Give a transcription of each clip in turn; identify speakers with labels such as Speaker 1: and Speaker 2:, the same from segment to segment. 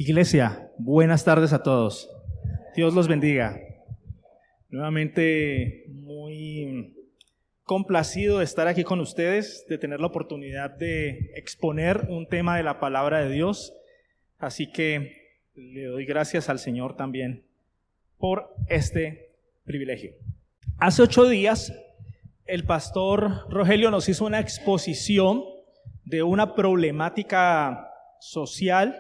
Speaker 1: Iglesia, buenas tardes a todos. Dios los bendiga. Nuevamente muy complacido de estar aquí con ustedes, de tener la oportunidad de exponer un tema de la palabra de Dios. Así que le doy gracias al Señor también por este privilegio. Hace 8 días el pastor Rogelio nos hizo una exposición de una problemática social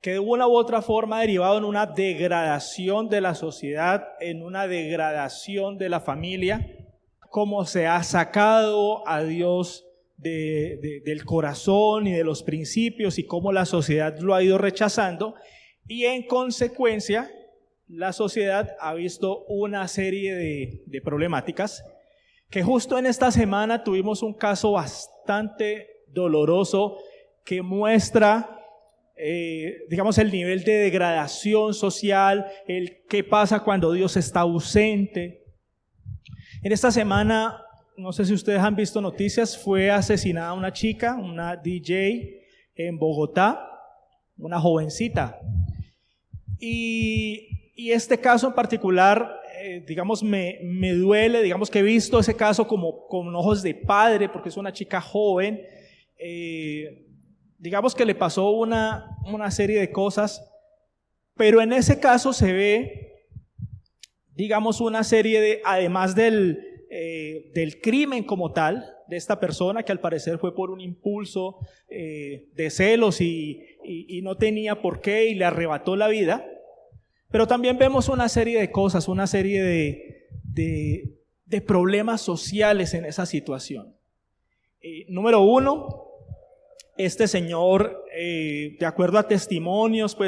Speaker 1: que de una u otra forma ha derivado en una degradación de la sociedad, en una degradación de la familia, cómo se ha sacado a Dios del corazón y de los principios y cómo la sociedad lo ha ido rechazando, y en consecuencia la sociedad ha visto una serie de problemáticas que justo en esta semana tuvimos un caso bastante doloroso que muestra el nivel de degradación social, el qué pasa cuando Dios está ausente. En esta semana, no sé si ustedes han visto noticias, fue asesinada una chica, una DJ en Bogotá, una jovencita. Y este caso en particular, me duele, que he visto ese caso como con ojos de padre, porque es una chica joven. Que le pasó una serie de cosas, pero en ese caso se ve, una serie de, además del crimen como tal, de esta persona que al parecer fue por un impulso de celos y no tenía por qué y le arrebató la vida, pero también vemos una serie de cosas, una serie de problemas sociales en esa situación. Número 1, este señor, de acuerdo a testimonios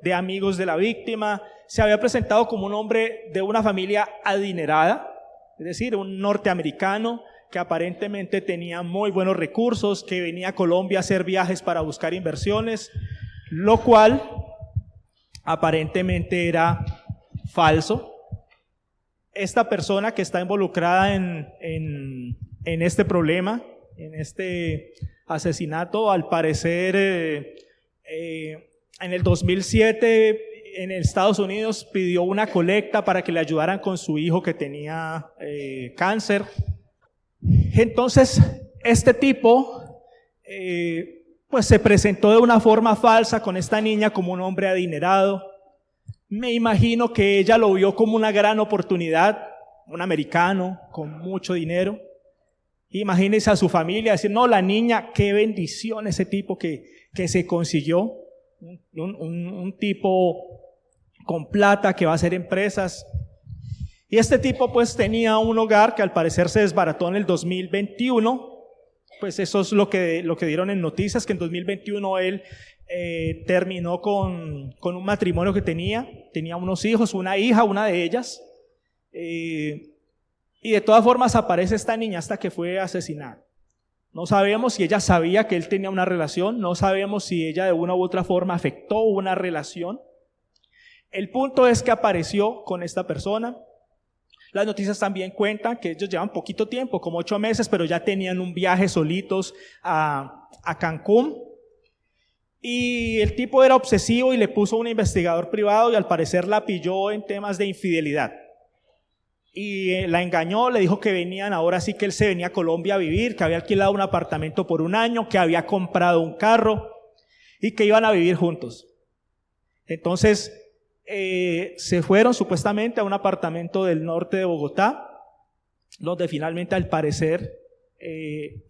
Speaker 1: de amigos de la víctima, se había presentado como un hombre de una familia adinerada, es decir, un norteamericano que aparentemente tenía muy buenos recursos, que venía a Colombia a hacer viajes para buscar inversiones, lo cual aparentemente era falso. Esta persona que está involucrada en este problema, en este asesinato, al parecer en el 2007 en Estados Unidos pidió una colecta para que le ayudaran con su hijo que tenía cáncer. Entonces este tipo se presentó de una forma falsa con esta niña como un hombre adinerado. Me imagino que ella lo vio como una gran oportunidad, un americano con mucho dinero. Imagínense a su familia decir, no, la niña, qué bendición ese tipo que se consiguió, un tipo con plata que va a hacer empresas. Y este tipo tenía un hogar que al parecer se desbarató en el 2021, eso es lo que dieron en noticias, que en 2021 él terminó con un matrimonio que tenía unos hijos, una hija, una de ellas, y de todas formas aparece esta niña hasta que fue asesinada. No sabemos si ella sabía que él tenía una relación, no sabemos si ella de una u otra forma afectó una relación. El punto es que apareció con esta persona. Las noticias también cuentan que ellos llevan poquito tiempo, como 8 meses, pero ya tenían un viaje solitos a Cancún. Y el tipo era obsesivo y le puso un investigador privado y al parecer la pilló en temas de infidelidad. Y la engañó, le dijo que venían, ahora sí que él se venía a Colombia a vivir, que había alquilado un apartamento por 1 año, que había comprado un carro y que iban a vivir juntos. Entonces se fueron supuestamente a un apartamento del norte de Bogotá, donde finalmente al parecer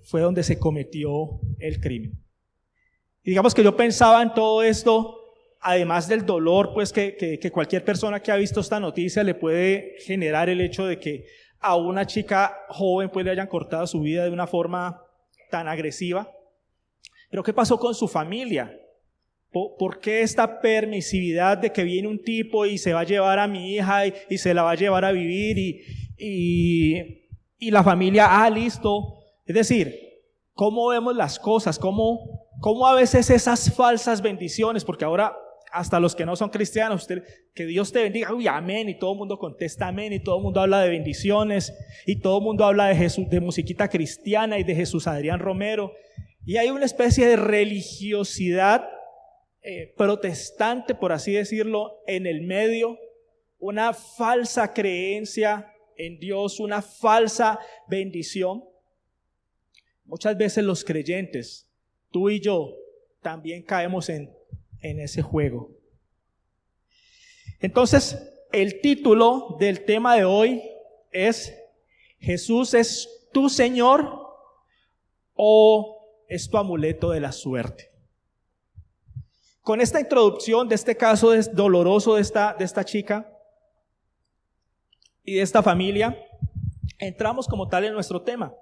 Speaker 1: fue donde se cometió el crimen. Y que yo pensaba en todo esto, además del dolor que cualquier persona que ha visto esta noticia le puede generar el hecho de que a una chica joven le hayan cortado su vida de una forma tan agresiva. Pero ¿qué pasó con su familia? ¿Por qué esta permisividad de que viene un tipo y se va a llevar a mi hija y se la va a llevar a vivir y la familia, listo? Es decir, ¿cómo vemos las cosas? ¿Cómo a veces esas falsas bendiciones? Porque ahora hasta los que no son cristianos, que Dios te bendiga, uy, amén, y todo el mundo contesta amén, y todo el mundo habla de bendiciones, y todo el mundo habla de Jesús, de musiquita cristiana y de Jesús Adrián Romero, y hay una especie de religiosidad protestante, por así decirlo, en el medio, una falsa creencia en Dios, una falsa bendición. Muchas veces los creyentes, tú y yo, también caemos en ese juego. Entonces, el título del tema de hoy es: ¿Jesús es tu Señor o es tu amuleto de la suerte? Con esta introducción de este caso doloroso de esta chica y de esta familia, entramos como tal en nuestro tema.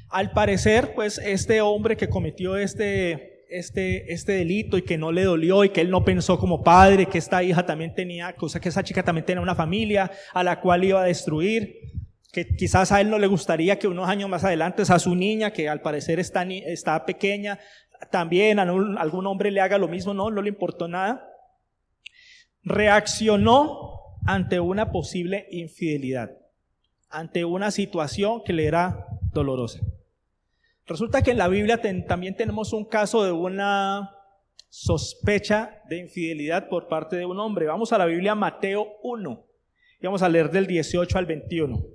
Speaker 1: Al parecer, pues este hombre que cometió este delito y que no le dolió y que él no pensó como padre que esta hija también tenía, cosa que esa chica también tenía una familia a la cual iba a destruir, que quizás a él no le gustaría que unos años más adelante a su niña, que al parecer está pequeña, también a algún hombre le haga lo mismo. No le importó nada. Reaccionó ante una posible infidelidad, ante una situación que le era dolorosa. Resulta que en la Biblia también tenemos un caso de una sospecha de infidelidad por parte de un hombre. Vamos a la Biblia, Mateo 1, y vamos a leer del 18 al 21.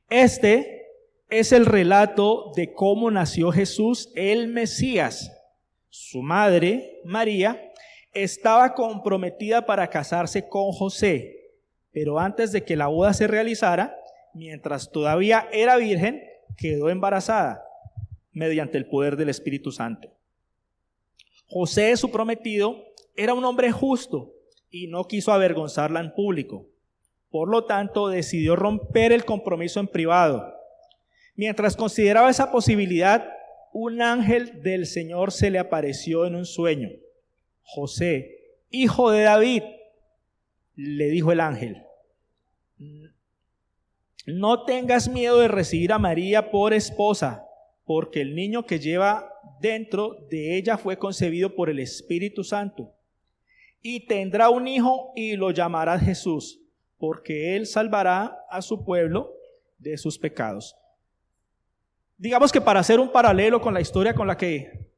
Speaker 1: Este es el relato de cómo nació Jesús, el Mesías. Su madre, María, estaba comprometida para casarse con José, pero antes de que la boda se realizara, mientras todavía era virgen, quedó embarazada mediante el poder del Espíritu Santo. José, su prometido, era un hombre justo y no quiso avergonzarla en público. Por lo tanto, decidió romper el compromiso en privado. Mientras consideraba esa posibilidad, un ángel del Señor se le apareció en un sueño. José, hijo de David, le dijo el ángel: no tengas miedo de recibir a María por esposa, porque el niño que lleva dentro de ella fue concebido por el Espíritu Santo. Y tendrá un hijo y lo llamará Jesús, porque él salvará a su pueblo de sus pecados. Digamos que para hacer un paralelo con la historia con la que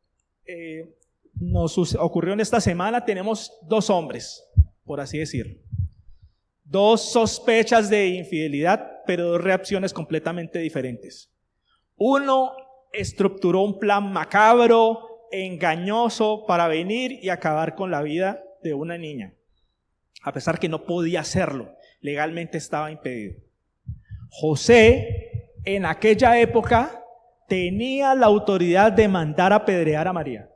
Speaker 1: nos ocurrió en esta semana, tenemos dos hombres, por así decirlo. Dos sospechas de infidelidad, pero dos reacciones completamente diferentes. Uno estructuró un plan macabro, engañoso, para venir y acabar con la vida de una niña, a pesar que no podía hacerlo, legalmente estaba impedido. José, en aquella época, tenía la autoridad de mandar apedrear a María.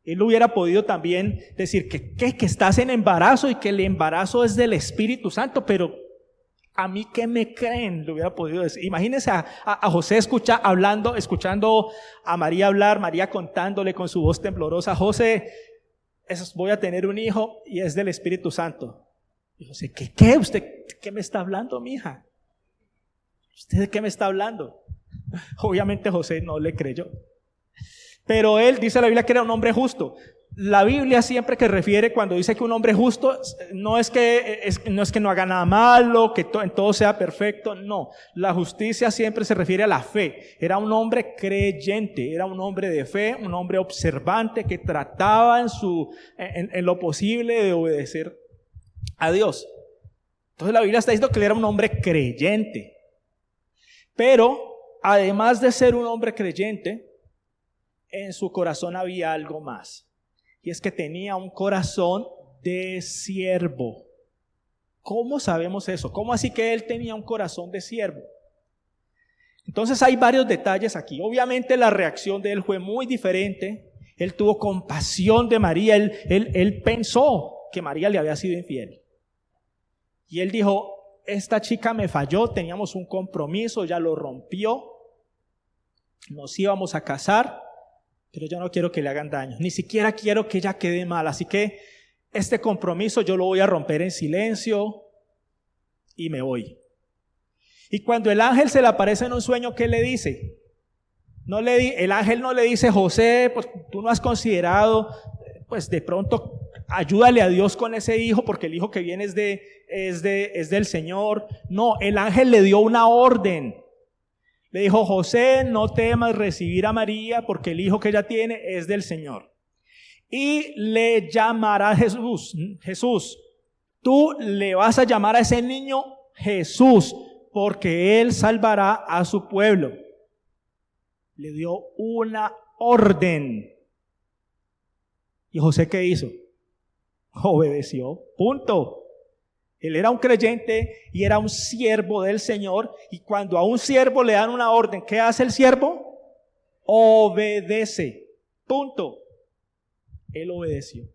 Speaker 1: Él hubiera podido también decir que estás en embarazo y que el embarazo es del Espíritu Santo, pero ¿a mí qué me creen? Lo hubiera podido decir. Imagínense a José escuchando a María hablar, María contándole con su voz temblorosa: José, voy a tener un hijo y es del Espíritu Santo. Y José: ¿Qué? ¿Usted qué me está hablando, mija? ¿Usted de qué me está hablando? Obviamente José no le creyó. Pero él, dice la Biblia, que era un hombre justo. La Biblia siempre que refiere, cuando dice que un hombre justo, no es que no haga nada malo, que en todo sea perfecto, no. La justicia siempre se refiere a la fe. Era un hombre creyente, era un hombre de fe, un hombre observante que trataba en lo posible de obedecer a Dios. Entonces la Biblia está diciendo que él era un hombre creyente. Pero además de ser un hombre creyente, en su corazón había algo más. Y es que tenía un corazón de siervo. ¿Cómo sabemos eso? ¿Cómo así que él tenía un corazón de siervo? Entonces hay varios detalles aquí. Obviamente la reacción de él fue muy diferente. Él tuvo compasión de María. Él pensó que María le había sido infiel. Y él dijo: esta chica me falló, teníamos un compromiso, ya lo rompió, nos íbamos a casar, pero yo no quiero que le hagan daño, ni siquiera quiero que ella quede mal, así que este compromiso yo lo voy a romper en silencio y me voy. Y cuando el ángel se le aparece en un sueño, ¿qué le dice? El ángel no le dice: José, pues tú no has considerado, pues de pronto ayúdale a Dios con ese hijo, porque el hijo que viene es del Señor. No, el ángel le dio una orden. Le dijo: José, no temas recibir a María, porque el hijo que ella tiene es del Señor. y le llamará Jesús. Jesús, tú le vas a llamar a ese niño Jesús, porque él salvará a su pueblo. Le dio una orden. ¿Y José qué hizo? Obedeció, punto. Él era un creyente y era un siervo del Señor, y cuando a un siervo le dan una orden, ¿qué hace el siervo? Obedece, punto. Él obedeció.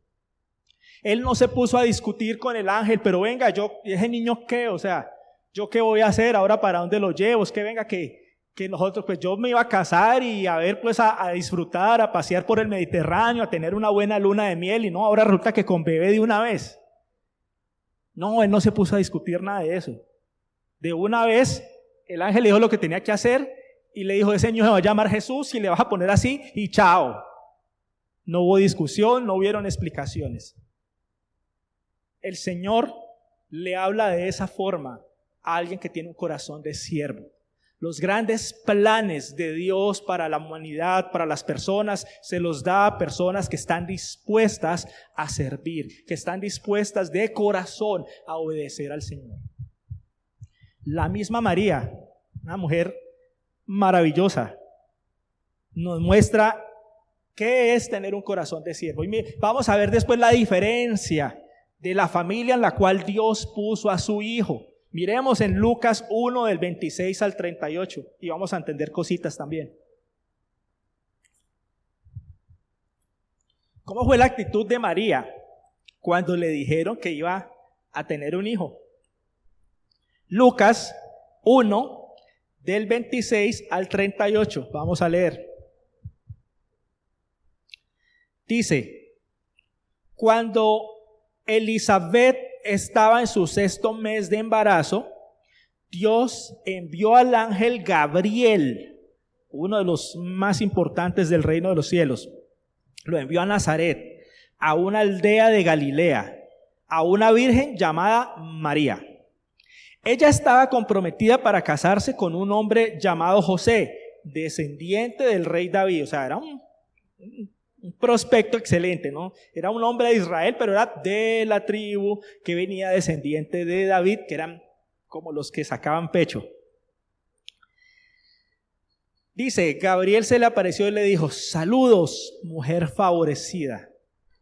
Speaker 1: Él no se puso a discutir con el ángel, pero venga, ese niño qué, o sea, yo qué voy a hacer ahora, para dónde lo llevo, es que venga que nosotros, pues yo me iba a casar y a ver, pues a disfrutar, a pasear por el Mediterráneo, a tener una buena luna de miel, y no, ahora resulta que con bebé de una vez. No, él no se puso a discutir nada de eso. De una vez, el ángel le dijo lo que tenía que hacer y le dijo, ese niño se va a llamar Jesús y le vas a poner así y chao. No hubo discusión, no hubieron explicaciones. El Señor le habla de esa forma a alguien que tiene un corazón de siervo. Los grandes planes de Dios para la humanidad, para las personas, se los da a personas que están dispuestas a servir, que están dispuestas de corazón a obedecer al Señor. La misma María, una mujer maravillosa, nos muestra qué es tener un corazón de siervo. Y vamos a ver después la diferencia de la familia en la cual Dios puso a su Hijo. Miremos en Lucas 1 del 26 al 38 y vamos a entender cositas también. ¿Cómo fue la actitud de María cuando le dijeron que iba a tener un hijo? Lucas 1 del 26 al 38. Vamos a leer. Dice, cuando Elizabeth estaba en su 6º mes de embarazo, Dios envió al ángel Gabriel, uno de los más importantes del reino de los cielos. Lo envió a Nazaret, a una aldea de Galilea, a una virgen llamada María. Ella estaba comprometida para casarse con un hombre llamado José, descendiente del rey David. O sea, era un prospecto excelente, ¿no? Era un hombre de Israel, pero era de la tribu que venía descendiente de David, que eran como los que sacaban pecho. Dice, Gabriel se le apareció y le dijo, saludos, mujer favorecida,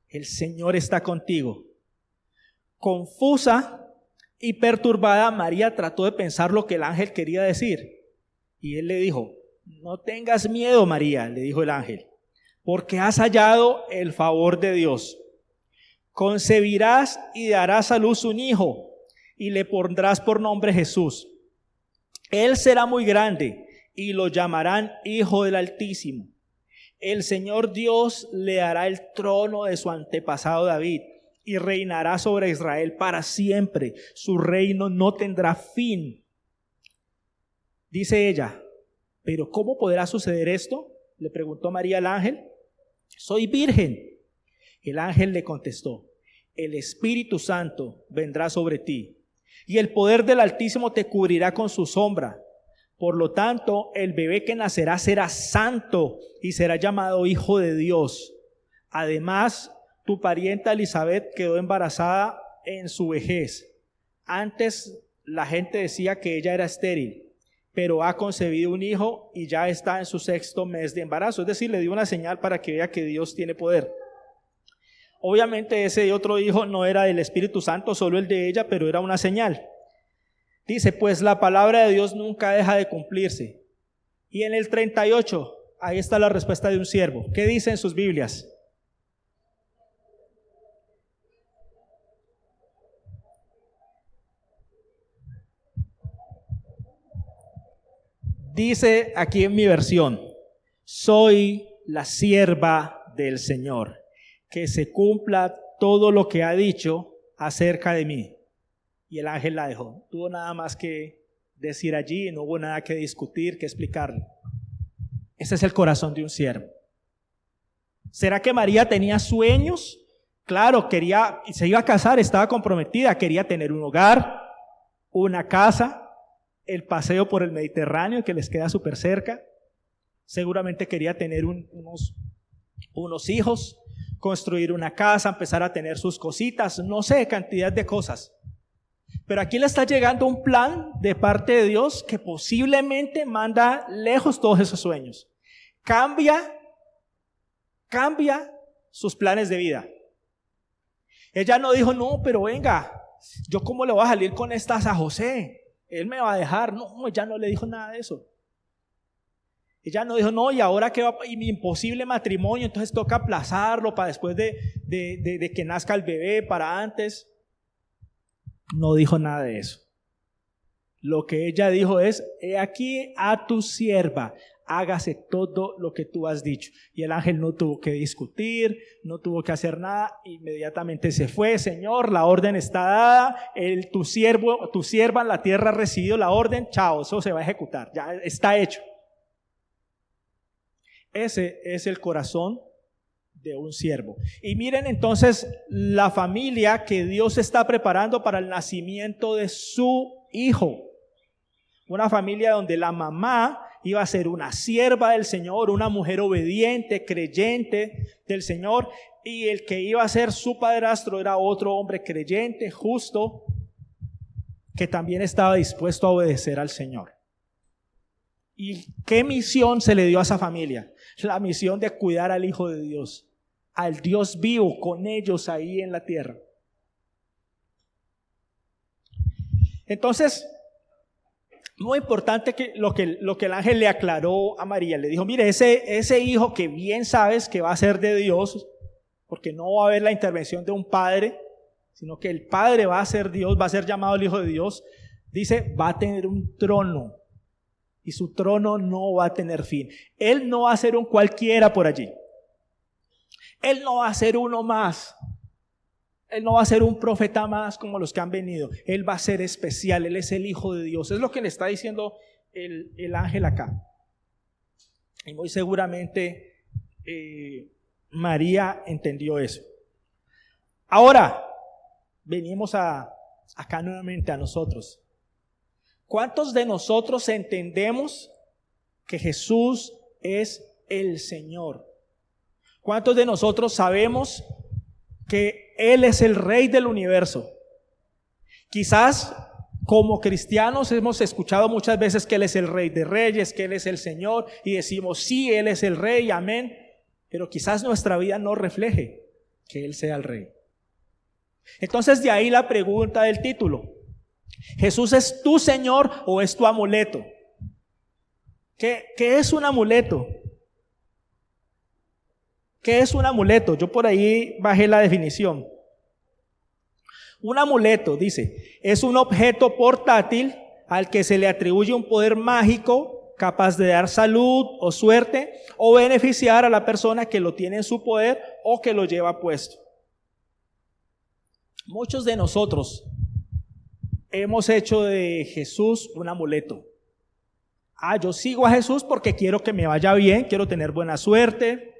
Speaker 1: el Señor está contigo. Confusa y perturbada, María trató de pensar lo que el ángel quería decir. Y él le dijo, no tengas miedo, María, le dijo el ángel, porque has hallado el favor de Dios. Concebirás y darás a luz un hijo, y le pondrás por nombre Jesús. Él será muy grande, y lo llamarán Hijo del Altísimo. El Señor Dios le dará el trono de su antepasado David, y reinará sobre Israel para siempre. Su reino no tendrá fin. Dice ella, ¿pero cómo podrá suceder esto?, le preguntó María al ángel. Soy virgen. El ángel le contestó, el Espíritu Santo vendrá sobre ti, y el poder del Altísimo te cubrirá con su sombra. Por lo tanto, el bebé que nacerá será santo y será llamado Hijo de Dios. Además, tu parienta Elizabeth quedó embarazada en su vejez. Antes la gente decía que ella era estéril, pero ha concebido un hijo y ya está en su 6º mes de embarazo. Es decir, le dio una señal para que vea que Dios tiene poder. Obviamente ese otro hijo no era del Espíritu Santo, solo el de ella, pero era una señal. Dice, pues la palabra de Dios nunca deja de cumplirse. Y en el 38, ahí está la respuesta de un siervo. ¿Qué dice en sus Biblias? Dice aquí en mi versión, soy la sierva del Señor, que se cumpla todo lo que ha dicho acerca de mí. Y el ángel la dejó. No tuvo nada más que decir allí, no hubo nada que discutir, que explicarle. Ese es el corazón de un siervo. ¿Será que María tenía sueños? Claro, se iba a casar, estaba comprometida, quería tener un hogar, una casa, el paseo por el Mediterráneo que les queda súper cerca. Seguramente quería tener unos hijos. construir una casa, empezar a tener sus cositas, no sé, cantidad de cosas. Pero aquí le está llegando un plan de parte de Dios que posiblemente manda lejos todos esos sueños. Cambia sus planes de vida. Ella no dijo, no, pero venga, ¿yo cómo le voy a salir con estas a José? Él me va a dejar. No, ella no le dijo nada de eso. Ella no dijo, no, y ahora que va, y mi imposible matrimonio, entonces toca aplazarlo para después de que nazca el bebé, para antes. No dijo nada de eso. Lo que ella dijo es, he aquí a tu sierva, hágase todo lo que tú has dicho. Y el ángel no tuvo que discutir, no tuvo que hacer nada, inmediatamente se fue. Señor, la orden está dada, tu sierva en la tierra ha recibido la orden, chao, eso se va a ejecutar, ya está hecho. Ese es el corazón de un siervo. Y miren entonces la familia que Dios está preparando para el nacimiento de su hijo. Una familia donde la mamá iba a ser una sierva del Señor, una mujer obediente, creyente del Señor, y el que iba a ser su padrastro era otro hombre creyente, justo, que también estaba dispuesto a obedecer al Señor. ¿Y qué misión se le dio a esa familia? La misión de cuidar al Hijo de Dios, al Dios vivo con ellos ahí en la tierra. Entonces, muy importante que lo que el ángel le aclaró a María, le dijo, mire, ese hijo que bien sabes que va a ser de Dios, porque no va a haber la intervención de un padre, sino que el padre va a ser Dios, va a ser llamado el Hijo de Dios, dice, va a tener un trono. Y su trono no va a tener fin. Él no va a ser un cualquiera por allí. Él no va a ser uno más. Él no va a ser un profeta más como los que han venido. Él va a ser especial. Él es el Hijo de Dios. Es lo que le está diciendo el ángel acá. Y muy seguramente María entendió eso. Ahora, venimos acá nuevamente a nosotros. ¿Cuántos de nosotros entendemos que Jesús es el Señor? ¿Cuántos de nosotros sabemos que Él es el Rey del universo? Quizás como cristianos hemos escuchado muchas veces que Él es el Rey de Reyes, que Él es el Señor, y decimos, sí, Él es el Rey, amén. Pero quizás nuestra vida no refleje que Él sea el Rey. Entonces de ahí la pregunta del título. ¿Jesús es tu Señor o es tu amuleto? ¿Qué es un amuleto? ¿Qué es un amuleto? Yo por ahí bajé la definición. Un amuleto, dice, es un objeto portátil al que se le atribuye un poder mágico capaz de dar salud o suerte o beneficiar a la persona que lo tiene en su poder o que lo lleva puesto. Muchos de nosotros hemos hecho de Jesús un amuleto. Yo sigo a Jesús porque quiero que me vaya bien, quiero tener buena suerte.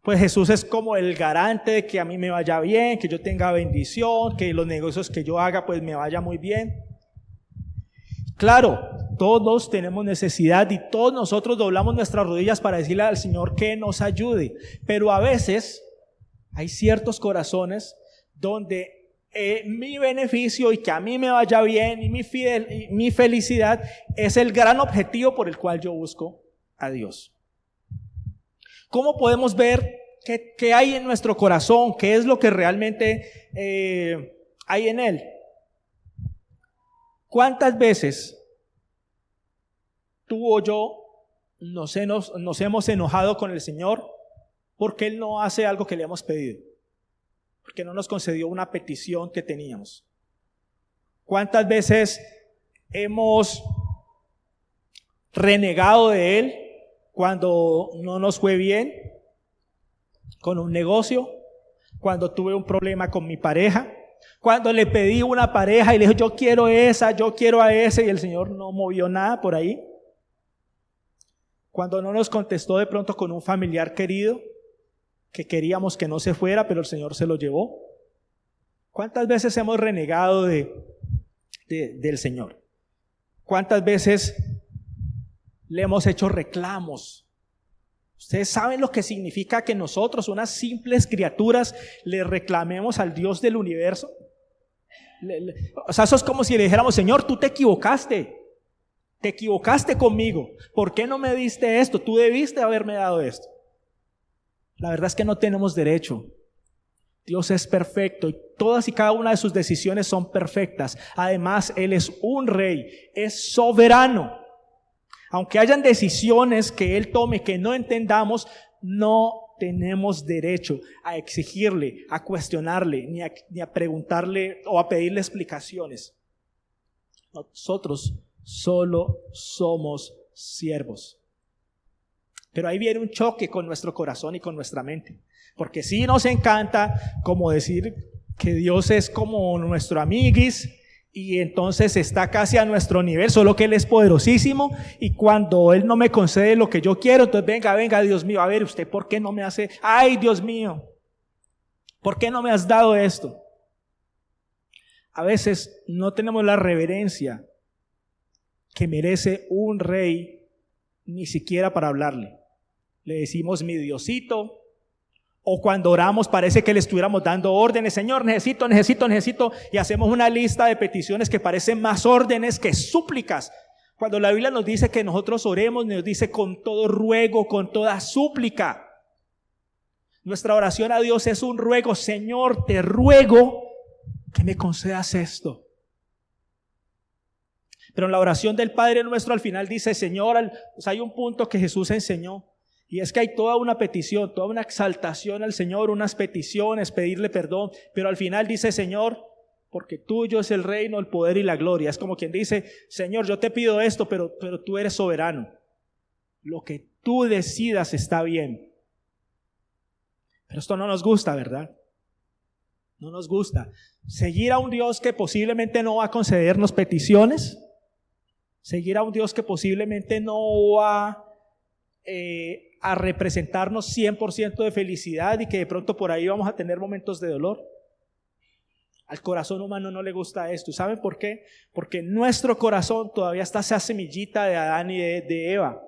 Speaker 1: Pues Jesús es como el garante de que a mí me vaya bien, que yo tenga bendición, que los negocios que yo haga pues me vaya muy bien. Claro, todos tenemos necesidad y todos nosotros doblamos nuestras rodillas para decirle al Señor que nos ayude. Pero a veces hay ciertos corazones donde mi beneficio y que a mí me vaya bien y mi felicidad es el gran objetivo por el cual yo busco a Dios. ¿Cómo podemos ver qué hay en nuestro corazón? ¿Qué es lo que realmente hay en él? ¿Cuántas veces tú o yo nos hemos enojado con el Señor porque Él no hace algo que le hemos pedido? Porque no nos concedió una petición que teníamos. ¿Cuántas veces hemos renegado de Él cuando no nos fue bien con un negocio, cuando tuve un problema con mi pareja, cuando le pedí una pareja y le dije yo quiero esa, yo quiero a ese, y el Señor no movió nada por ahí? Cuando no nos contestó de pronto con un familiar querido que queríamos que no se fuera, pero el Señor se lo llevó. ¿Cuántas veces hemos renegado del Señor? ¿Cuántas veces le hemos hecho reclamos Ustedes saben lo que significa que nosotros, unas simples criaturas, le reclamemos al Dios del universo. O sea, eso es como si le dijéramos: Señor, tú te equivocaste conmigo. ¿Por qué no me diste esto? Tú debiste haberme dado esto. La verdad es que no tenemos derecho. Dios es perfecto y todas y cada una de sus decisiones son perfectas. Además, Él es un rey, es soberano. Aunque hayan decisiones que Él tome que no entendamos, no tenemos derecho a exigirle, a cuestionarle, ni a preguntarle o a pedirle explicaciones. Nosotros solo somos siervos. Pero ahí viene un choque con nuestro corazón y con nuestra mente. Porque sí nos encanta como decir que Dios es como nuestro amiguis y entonces está casi a nuestro nivel, solo que Él es poderosísimo y cuando Él no me concede lo que yo quiero, entonces venga Dios mío, a ver usted, ¿por qué no me hace? Ay, Dios mío, ¿por qué no me has dado esto? A veces no tenemos la reverencia que merece un rey ni siquiera para hablarle. Le decimos mi Diosito, o cuando oramos parece que le estuviéramos dando órdenes: Señor, necesito, y hacemos una lista de peticiones que parecen más órdenes que súplicas. Cuando la Biblia nos dice que nosotros oremos, nos dice con todo ruego, con toda súplica. Nuestra oración a Dios es un ruego: Señor, te ruego que me concedas esto. Pero en la oración del Padre Nuestro al final dice: Señor, hay un punto que Jesús enseñó, y es que hay toda una petición, toda una exaltación al Señor, unas peticiones, pedirle perdón, pero al final dice: Señor, porque tuyo es el reino, el poder y la gloria. Es como quien dice: Señor, yo te pido esto, pero tú eres soberano. Lo que tú decidas está bien. Pero esto no nos gusta, ¿verdad? No nos gusta. Seguir a un Dios que posiblemente no va a concedernos peticiones. Seguir a un Dios que posiblemente no va a representarnos 100% de felicidad y que de pronto por ahí vamos a tener momentos de dolor. Al corazón humano no le gusta esto. ¿Saben por qué? Porque en nuestro corazón todavía está esa semillita de Adán y de Eva,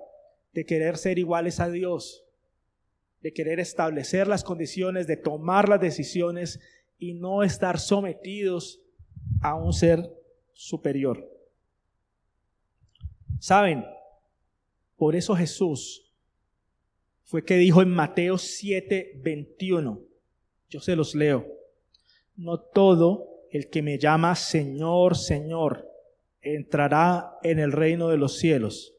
Speaker 1: de querer ser iguales a Dios, de querer establecer las condiciones, de tomar las decisiones y no estar sometidos a un ser superior. ¿Saben? Por eso Jesús fue que dijo en Mateo 7:21, yo se los leo: no todo el que me llama Señor, Señor, entrará en el reino de los cielos.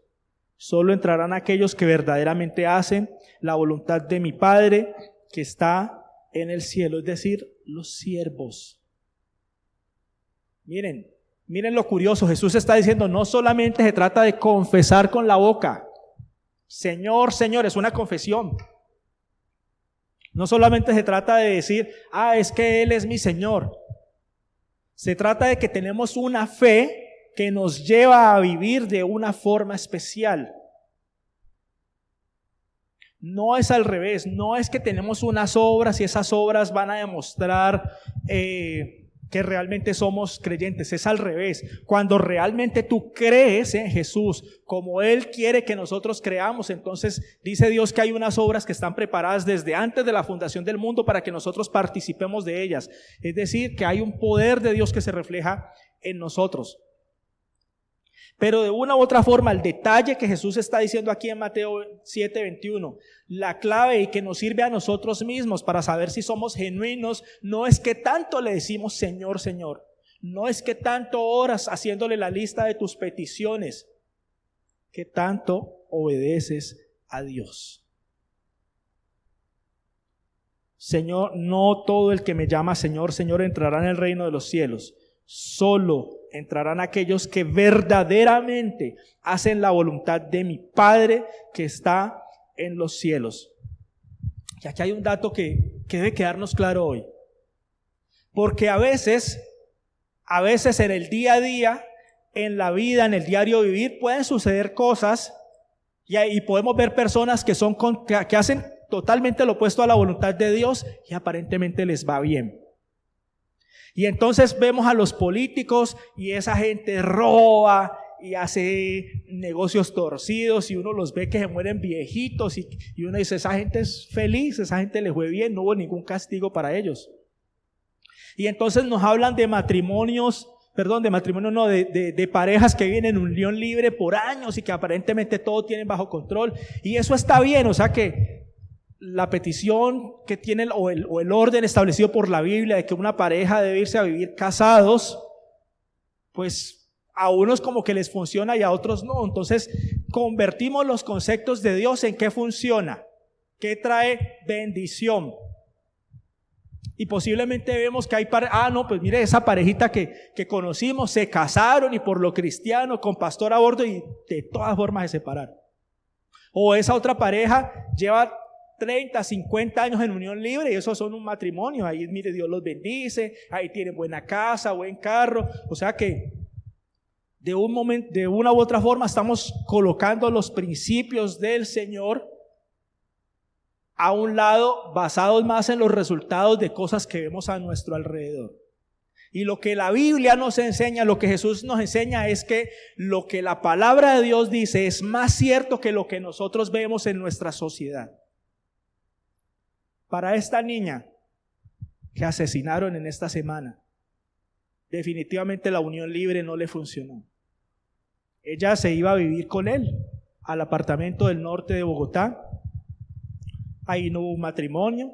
Speaker 1: Solo entrarán aquellos que verdaderamente hacen la voluntad de mi Padre que está en el cielo, es decir, los siervos. Miren lo curioso, Jesús está diciendo: no solamente se trata de confesar con la boca, Señor, Señor, es una confesión. No solamente se trata de decir: es que Él es mi Señor. Se trata de que tenemos una fe que nos lleva a vivir de una forma especial. No es al revés, no es que tenemos unas obras y esas obras van a demostrar que realmente somos creyentes. Es al revés. Cuando realmente tú crees en Jesús como Él quiere que nosotros creamos, entonces dice Dios que hay unas obras que están preparadas desde antes de la fundación del mundo para que nosotros participemos de ellas. Es decir, que hay un poder de Dios que se refleja en nosotros. Pero de una u otra forma, el detalle que Jesús está diciendo aquí en Mateo 7:21, la clave y que nos sirve a nosotros mismos para saber si somos genuinos, no es que tanto le decimos Señor, Señor, no es que tanto oras haciéndole la lista de tus peticiones, que tanto obedeces a Dios. Señor, no todo el que me llama Señor, Señor entrará en el reino de los cielos, solo entrarán aquellos que verdaderamente hacen la voluntad de mi Padre que está en los cielos. Y aquí hay un dato que debe quedarnos claro hoy. Porque a veces en el día a día, en la vida, en el diario vivir, pueden suceder cosas y podemos ver personas que hacen totalmente lo opuesto a la voluntad de Dios y aparentemente les va bien. Y entonces vemos a los políticos y esa gente roba y hace negocios torcidos y uno los ve que se mueren viejitos y uno dice, esa gente es feliz, esa gente le fue bien, no hubo ningún castigo para ellos. Y entonces nos hablan de de parejas que viven en unión libre por años y que aparentemente todo tienen bajo control. Y eso está bien, o sea que la petición que tienen o el orden establecido por la Biblia de que una pareja debe irse a vivir casados, pues a unos como que les funciona y a otros no. Entonces convertimos los conceptos de Dios en qué funciona, qué trae bendición. Y posiblemente vemos que hay pues mire, esa parejita que conocimos se casaron y por lo cristiano con pastor a bordo y de todas formas se separaron. O esa otra pareja lleva 30, 50 años en unión libre y esos son un matrimonio. Ahí mire, Dios los bendice, ahí tienen buena casa, buen carro. O sea que de una u otra forma estamos colocando los principios del Señor a un lado, basados más en los resultados de cosas que vemos a nuestro alrededor. Y lo que la Biblia nos enseña, lo que Jesús nos enseña es que lo que la palabra de Dios dice es más cierto que lo que nosotros vemos en nuestra sociedad. Para esta niña que asesinaron en esta semana, definitivamente la unión libre no le funcionó. Ella se iba a vivir con él al apartamento del norte de Bogotá. Ahí no hubo un matrimonio,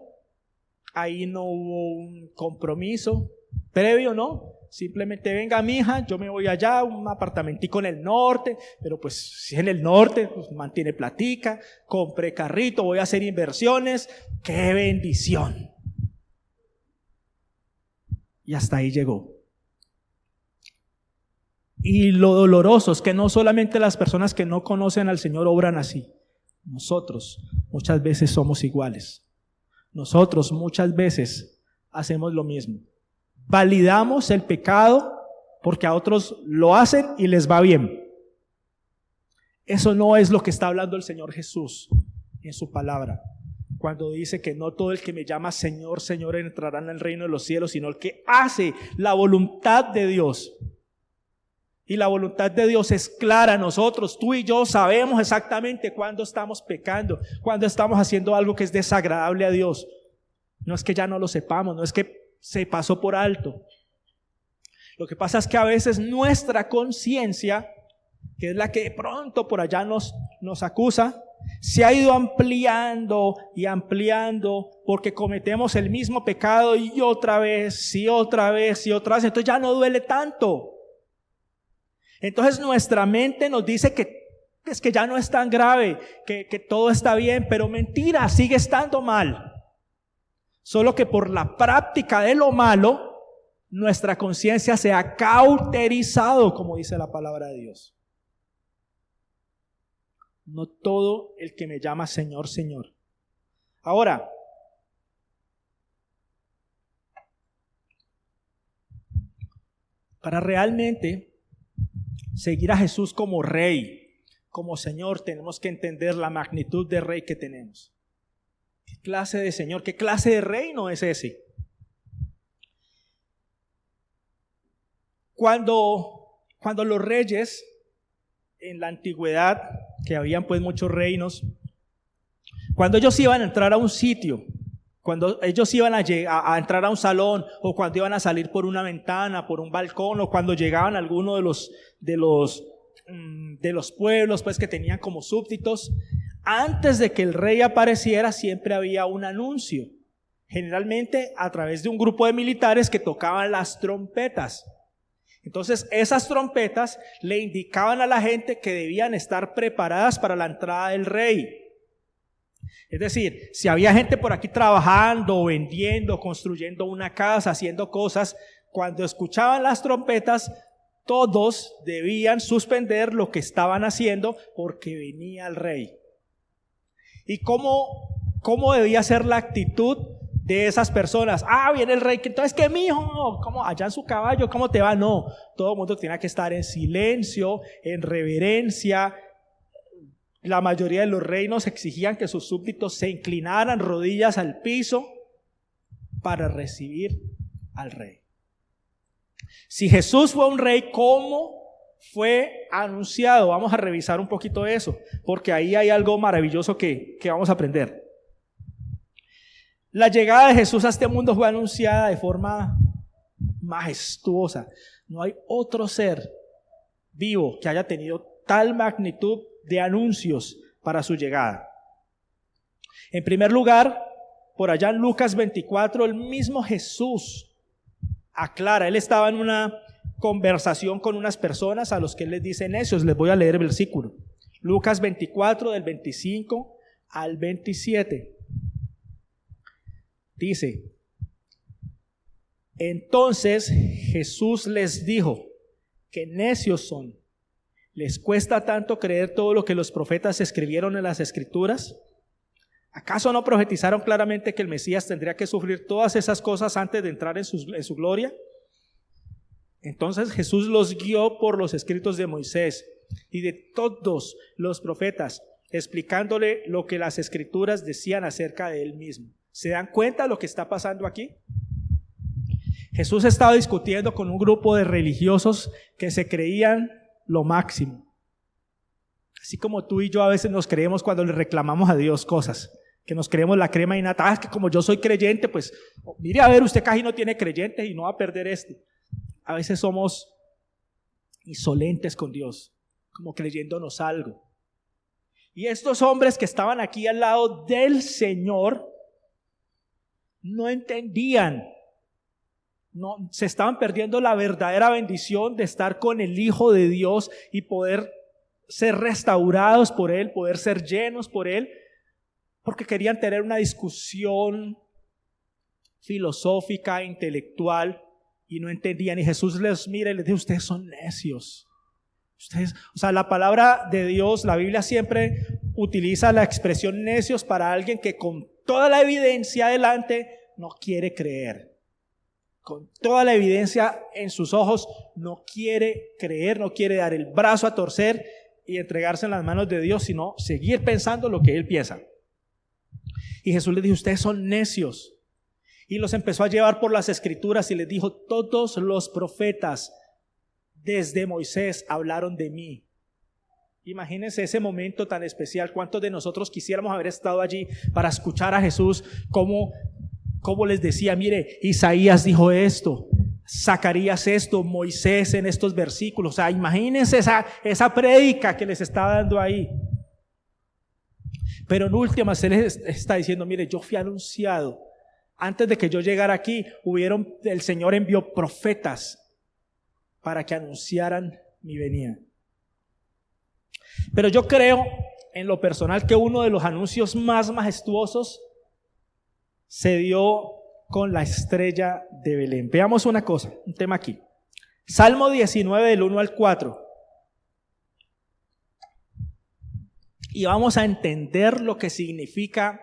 Speaker 1: ahí no hubo un compromiso previo, ¿no? Simplemente venga mija, yo me voy allá, un apartamentico en el norte, pero pues si en el norte, pues mantiene platica, compré carrito, voy a hacer inversiones, ¡qué bendición! Y hasta ahí llegó. Y lo doloroso es que no solamente las personas que no conocen al Señor obran así. Nosotros muchas veces somos iguales. Nosotros muchas veces hacemos lo mismo. Validamos el pecado porque a otros lo hacen y les va bien. Eso no es lo que está hablando el Señor Jesús en su palabra, cuando dice que no todo el que me llama Señor, Señor entrará en el reino de los cielos, sino el que hace la voluntad de Dios. Y la voluntad de Dios es clara. Nosotros, tú y yo, sabemos exactamente cuándo estamos pecando, cuándo estamos haciendo algo que es desagradable a Dios. No es que ya no lo sepamos, no es que se pasó por alto. Lo que pasa es que a veces nuestra conciencia, que es la que de pronto por allá nos acusa, se ha ido ampliando y ampliando porque cometemos el mismo pecado y otra vez, y otra vez, y otra vez. Entonces ya no duele tanto. Entonces nuestra mente nos dice que es que ya no es tan grave, que todo está bien, pero mentira, sigue estando mal. Solo que por la práctica de lo malo, nuestra conciencia se ha cauterizado, como dice la palabra de Dios. No todo el que me llama Señor, Señor. Ahora, para realmente seguir a Jesús como Rey, como Señor, tenemos que entender la magnitud de Rey que tenemos. ¿Qué clase de Señor, qué clase de reino es ese? Cuando los reyes en la antigüedad, que habían pues muchos reinos, cuando ellos iban a entrar a un sitio, cuando ellos iban a entrar a un salón, o cuando iban a salir por una ventana, por un balcón, o cuando llegaban a alguno de los pueblos pues que tenían como súbditos, antes de que el rey apareciera siempre había un anuncio, generalmente a través de un grupo de militares que tocaban las trompetas. Entonces esas trompetas le indicaban a la gente que debían estar preparadas para la entrada del rey. Es decir, si había gente por aquí trabajando, vendiendo, construyendo una casa, haciendo cosas, cuando escuchaban las trompetas, todos debían suspender lo que estaban haciendo porque venía el rey. ¿Y cómo debía ser la actitud de esas personas? Viene el rey, entonces ¿qué, mijo? ¿Cómo? Allá en su caballo, ¿cómo te va? No, todo el mundo tenía que estar en silencio, en reverencia. La mayoría de los reinos exigían que sus súbditos se inclinaran rodillas al piso para recibir al rey. Si Jesús fue un rey, ¿cómo fue anunciado. Vamos a revisar un poquito eso, porque ahí hay algo maravilloso que vamos a aprender. La llegada de Jesús a este mundo fue anunciada de forma majestuosa. No hay otro ser vivo que haya tenido tal magnitud de anuncios para su llegada. En primer lugar, por allá en Lucas 24, el mismo Jesús aclara. Él estaba en una conversación con unas personas a los que él les dice necios. Les voy a leer el versículo. Lucas 24, del 25 al 27. Dice: entonces Jesús les dijo, qué necios son. ¿Les cuesta tanto creer todo lo que los profetas escribieron en las Escrituras? ¿Acaso no profetizaron claramente que el Mesías tendría que sufrir todas esas cosas antes de entrar en su gloria? Entonces Jesús los guió por los escritos de Moisés y de todos los profetas, explicándole lo que las Escrituras decían acerca de él mismo. ¿Se dan cuenta de lo que está pasando aquí? Jesús estaba discutiendo con un grupo de religiosos que se creían lo máximo. Así como tú y yo a veces nos creemos cuando le reclamamos a Dios cosas, que nos creemos la crema innata. Es que como yo soy creyente, pues mire a ver, usted casi no tiene creyentes y no va a perder este. A veces somos insolentes con Dios, como creyéndonos algo. Y estos hombres que estaban aquí al lado del Señor no entendían. No, se estaban perdiendo la verdadera bendición de estar con el Hijo de Dios y poder ser restaurados por Él, poder ser llenos por Él, porque querían tener una discusión filosófica, intelectual, y no entendían. Y Jesús les mira y les dice: ustedes son necios. Ustedes, o sea, la palabra de Dios, la Biblia siempre utiliza la expresión necios para alguien que con toda la evidencia delante no quiere creer. Con toda la evidencia en sus ojos no quiere creer, no quiere dar el brazo a torcer y entregarse en las manos de Dios, sino seguir pensando lo que él piensa. Y Jesús les dijo: ustedes son necios. Y los empezó a llevar por las Escrituras y les dijo: todos los profetas desde Moisés hablaron de mí. Imagínense ese momento tan especial. ¿Cuántos de nosotros quisiéramos haber estado allí para escuchar a Jesús cómo les decía: mire, Isaías dijo esto, Zacarías esto, Moisés en estos versículos? O sea, imagínense esa prédica que les está dando ahí. Pero en últimas él les está diciendo: mire, yo fui anunciado. Antes de que yo llegara aquí, el Señor envió profetas para que anunciaran mi venida. Pero yo creo en lo personal que uno de los anuncios más majestuosos se dio con la estrella de Belén. Veamos una cosa, un tema aquí. Salmo 19 del 1 al 4. Y vamos a entender lo que significa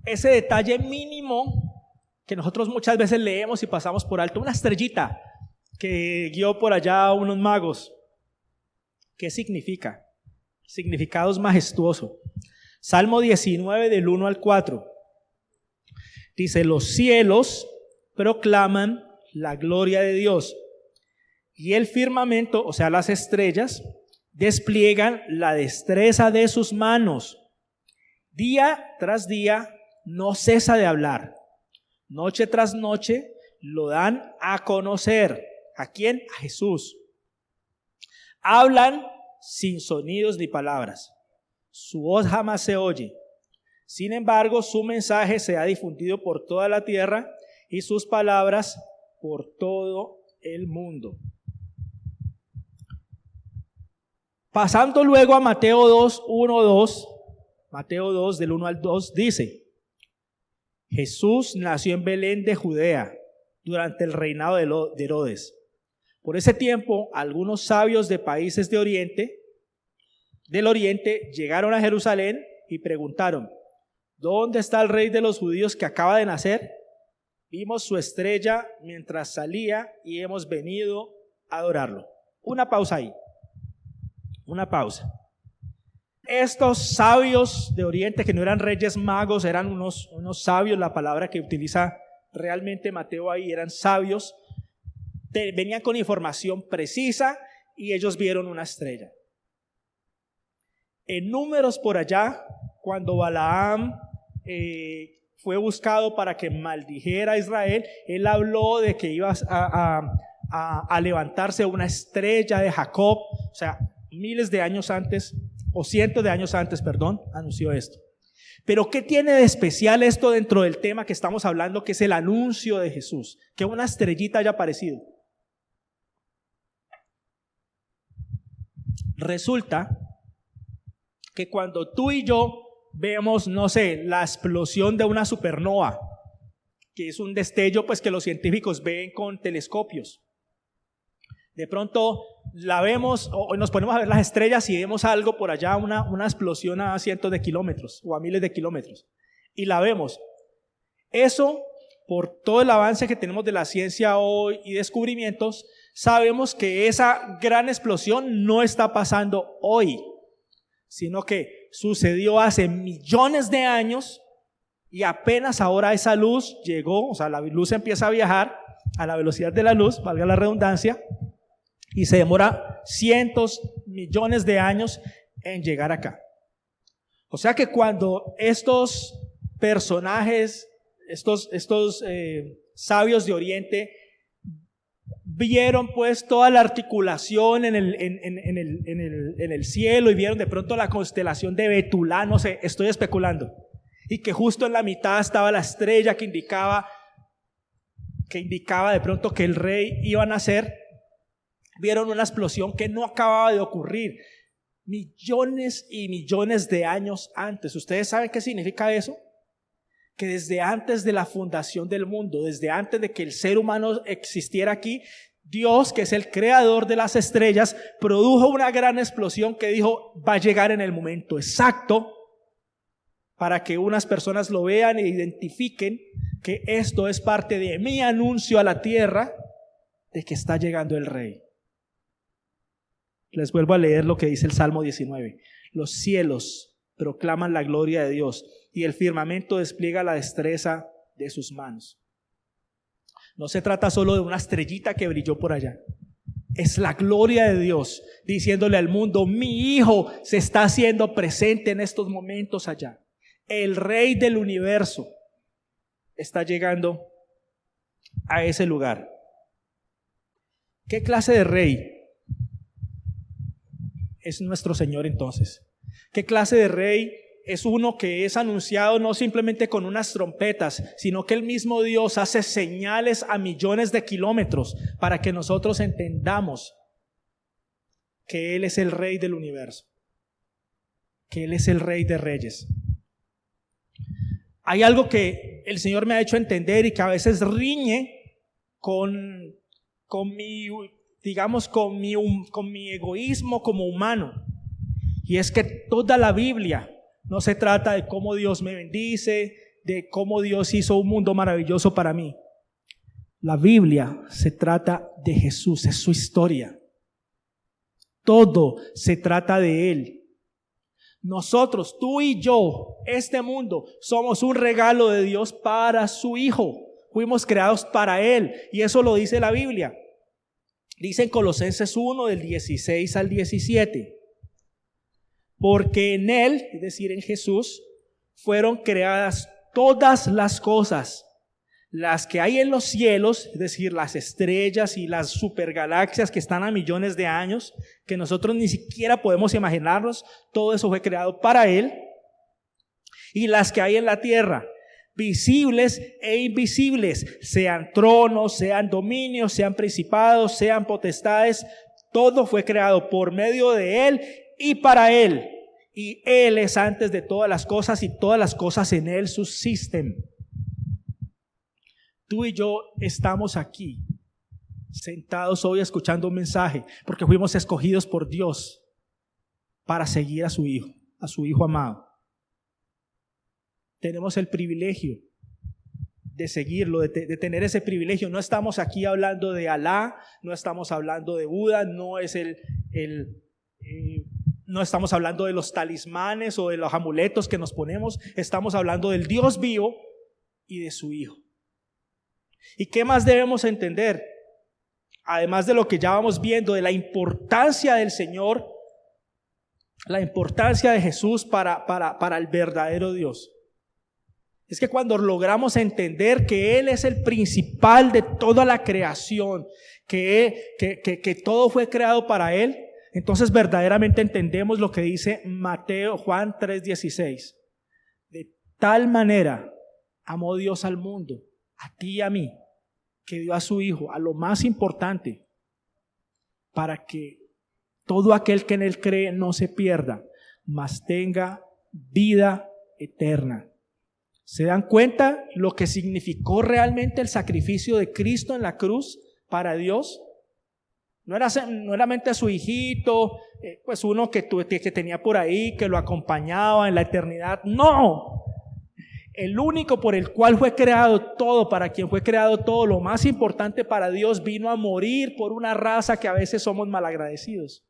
Speaker 1: ese detalle mínimo que nosotros muchas veces leemos y pasamos por alto. Una estrellita que guió por allá a unos magos. ¿Qué significa? Significados majestuosos. Salmo 19 del 1 al 4. Dice: los cielos proclaman la gloria de Dios, y el firmamento, o sea las estrellas, despliegan la destreza de sus manos. Día tras día no cesa de hablar, noche tras noche lo dan a conocer. ¿A quién? A Jesús. Hablan sin sonidos ni palabras, su voz jamás se oye. Sin embargo, su mensaje se ha difundido por toda la tierra y sus palabras por todo el mundo. Pasando luego a Mateo 2, 1, 2, Mateo 2 del 1 al 2 dice: Jesús nació en Belén de Judea durante el reinado de Herodes. Por ese tiempo, algunos sabios de países del oriente llegaron a Jerusalén y preguntaron: ¿dónde está el rey de los judíos que acaba de nacer? Vimos su estrella mientras salía y hemos venido a adorarlo. Una pausa ahí. Una pausa. Estos sabios de Oriente, que no eran reyes magos, eran unos sabios, la palabra que utiliza realmente Mateo ahí, eran sabios, venían con información precisa y ellos vieron una estrella. En Números por allá, cuando Balaam fue buscado para que maldijera a Israel, él habló de que iba a levantarse una estrella de Jacob, o sea, miles de años antes, o cientos de años antes, perdón, anunció esto. Pero ¿qué tiene de especial esto dentro del tema que estamos hablando, que es el anuncio de Jesús? Que una estrellita haya aparecido. Resulta que cuando tú y yo vemos, no sé, la explosión de una supernova, que es un destello pues que los científicos ven con telescopios, de pronto la vemos o nos ponemos a ver las estrellas y vemos algo por allá, una explosión a cientos de kilómetros o a miles de kilómetros, y la vemos. Eso, por todo el avance que tenemos de la ciencia hoy y descubrimientos, sabemos que esa gran explosión no está pasando hoy, sino que sucedió hace millones de años y apenas ahora esa luz llegó, o sea, la luz empieza a viajar a la velocidad de la luz, valga la redundancia, y se demora cientos, millones de años en llegar acá. O sea que cuando estos personajes, estos sabios de Oriente, vieron pues toda la articulación en el cielo y vieron de pronto la constelación de Betulá, no sé, estoy especulando, y que justo en la mitad estaba la estrella que indicaba de pronto que el rey iba a nacer, vieron una explosión que no acababa de ocurrir millones y millones de años antes. ¿Ustedes saben qué significa eso? Que desde antes de la fundación del mundo, desde antes de que el ser humano existiera aquí, Dios, que es el creador de las estrellas, produjo una gran explosión que dijo, va a llegar en el momento exacto para que unas personas lo vean e identifiquen que esto es parte de mi anuncio a la tierra de que está llegando el rey. Les vuelvo a leer lo que dice el Salmo 19. Los cielos proclaman la gloria de Dios y el firmamento despliega la destreza de sus manos. No se trata solo de una estrellita que brilló por allá. Es la gloria de Dios diciéndole al mundo, mi Hijo se está haciendo presente en estos momentos allá. El Rey del universo está llegando a ese lugar. ¿Qué clase de rey es nuestro Señor entonces? ¿Qué clase de rey es uno que es anunciado no simplemente con unas trompetas, sino que el mismo Dios hace señales a millones de kilómetros para que nosotros entendamos que Él es el Rey del universo, que Él es el Rey de reyes? Hay algo que el Señor me ha hecho entender y que a veces riñe con mi, digamos, con mi egoísmo como humano, y es que toda la Biblia no se trata de cómo Dios me bendice, de cómo Dios hizo un mundo maravilloso para mí. La Biblia se trata de Jesús, es su historia. Todo se trata de Él. Nosotros, tú y yo, este mundo, somos un regalo de Dios para su Hijo. Fuimos creados para Él, y eso lo dice la Biblia. Dice en Colosenses 1, del 16 al 17. Porque en Él, es decir, en Jesús, fueron creadas todas las cosas, las que hay en los cielos, es decir, las estrellas y las supergalaxias que están a millones de años, que nosotros ni siquiera podemos imaginarnos. Todo eso fue creado para Él. Y las que hay en la tierra, visibles e invisibles, sean tronos, sean dominios, sean principados, sean potestades, todo fue creado por medio de Él y para Él, y Él es antes de todas las cosas y todas las cosas en Él subsisten. Tú y yo estamos aquí sentados hoy escuchando un mensaje porque fuimos escogidos por Dios para seguir a su Hijo amado. Tenemos el privilegio de seguirlo, de tener ese privilegio. No estamos aquí hablando de Alá, no estamos hablando de Buda, no estamos hablando de los talismanes o de los amuletos que nos ponemos. Estamos hablando del Dios vivo y de su Hijo. ¿Y qué más debemos entender? además de lo que ya vamos viendo, de la importancia del Señor, la importancia de Jesús para el verdadero Dios, es que cuando logramos entender que Él es el principal de toda la creación, que todo fue creado para Él, entonces verdaderamente entendemos lo que dice Juan 3:16. De tal manera amó Dios al mundo, a ti y a mí, que dio a su Hijo, a lo más importante, para que todo aquel que en Él cree no se pierda, mas tenga vida eterna. ¿Se dan cuenta lo que significó realmente el sacrificio de Cristo en la cruz para Dios? No era solamente a su hijito, pues uno que tenía por ahí, que lo acompañaba en la eternidad. No, el único por el cual fue creado todo, para quien fue creado todo, lo más importante para Dios, vino a morir por una raza que a veces somos malagradecidos.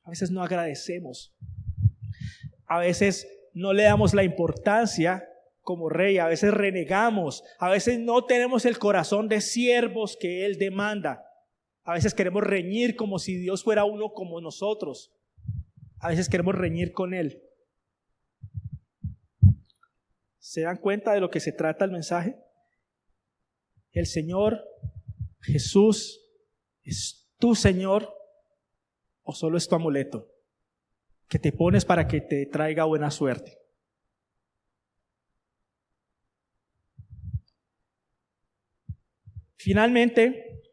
Speaker 1: A veces no agradecemos. A veces no le damos la importancia como rey, a veces renegamos, a veces no tenemos el corazón de siervos que Él demanda. A veces queremos reñir como si Dios fuera uno como nosotros. A veces queremos reñir con Él. ¿Se dan cuenta de lo que se trata el mensaje? El Señor Jesús es tu Señor, o solo es tu amuleto que te pones para que te traiga buena suerte. Finalmente,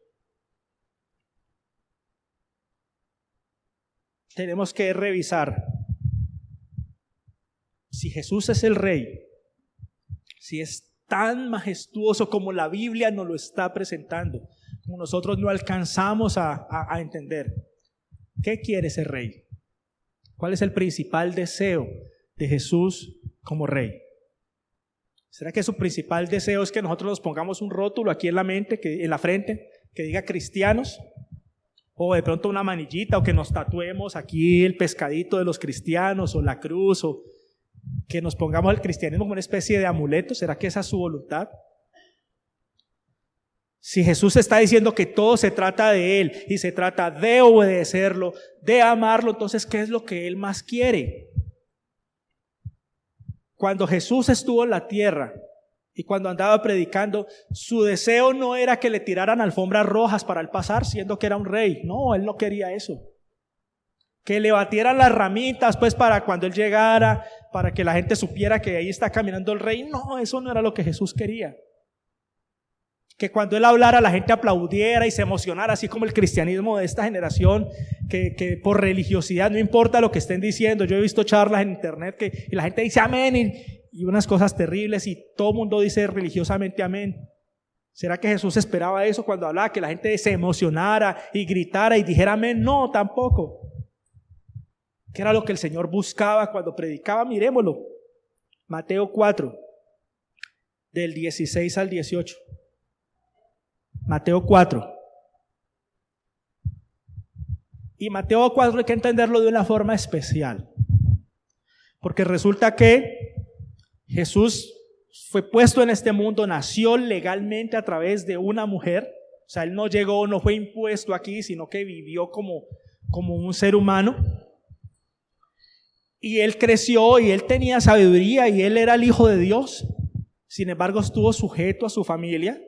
Speaker 1: tenemos que revisar si Jesús es el Rey, si es tan majestuoso como la Biblia nos lo está presentando, como nosotros no alcanzamos a entender. ¿Qué quiere ese Rey? ¿Cuál es el principal deseo de Jesús como Rey? ¿Será que su principal deseo es que nosotros nos pongamos un rótulo aquí en la mente, en la frente, que diga cristianos? O de pronto una manillita, o que nos tatuemos aquí el pescadito de los cristianos, o la cruz, o que nos pongamos el cristianismo como una especie de amuleto. ¿Será que esa es su voluntad? Si Jesús está diciendo que todo se trata de Él, y se trata de obedecerlo, de amarlo, entonces ¿qué es lo que Él más quiere? Cuando Jesús estuvo en la tierra y cuando andaba predicando, su deseo no era que le tiraran alfombras rojas para él pasar, siendo que era un rey. No, Él no quería eso. Que le batieran las ramitas, pues, para cuando Él llegara, para que la gente supiera que ahí está caminando el rey. No, eso no era lo que Jesús quería. Que cuando Él hablara la gente aplaudiera y se emocionara, así como el cristianismo de esta generación, que por religiosidad, no importa lo que estén diciendo. Yo he visto charlas en internet y la gente dice amén y unas cosas terribles, y todo el mundo dice religiosamente amén. ¿Será que Jesús esperaba eso cuando hablaba, que la gente se emocionara y gritara y dijera amén? No, tampoco. ¿Qué era lo que el Señor buscaba cuando predicaba? Miremoslo. Mateo 4, del 16 al 18. Mateo 4. Y Mateo 4 hay que entenderlo de una forma especial, porque resulta que Jesús fue puesto en este mundo, nació legalmente a través de una mujer. O sea, Él no llegó, no fue impuesto aquí, sino que vivió como un ser humano. Y Él creció y Él tenía sabiduría y Él era el Hijo de Dios. Sin embargo, estuvo sujeto a su familia,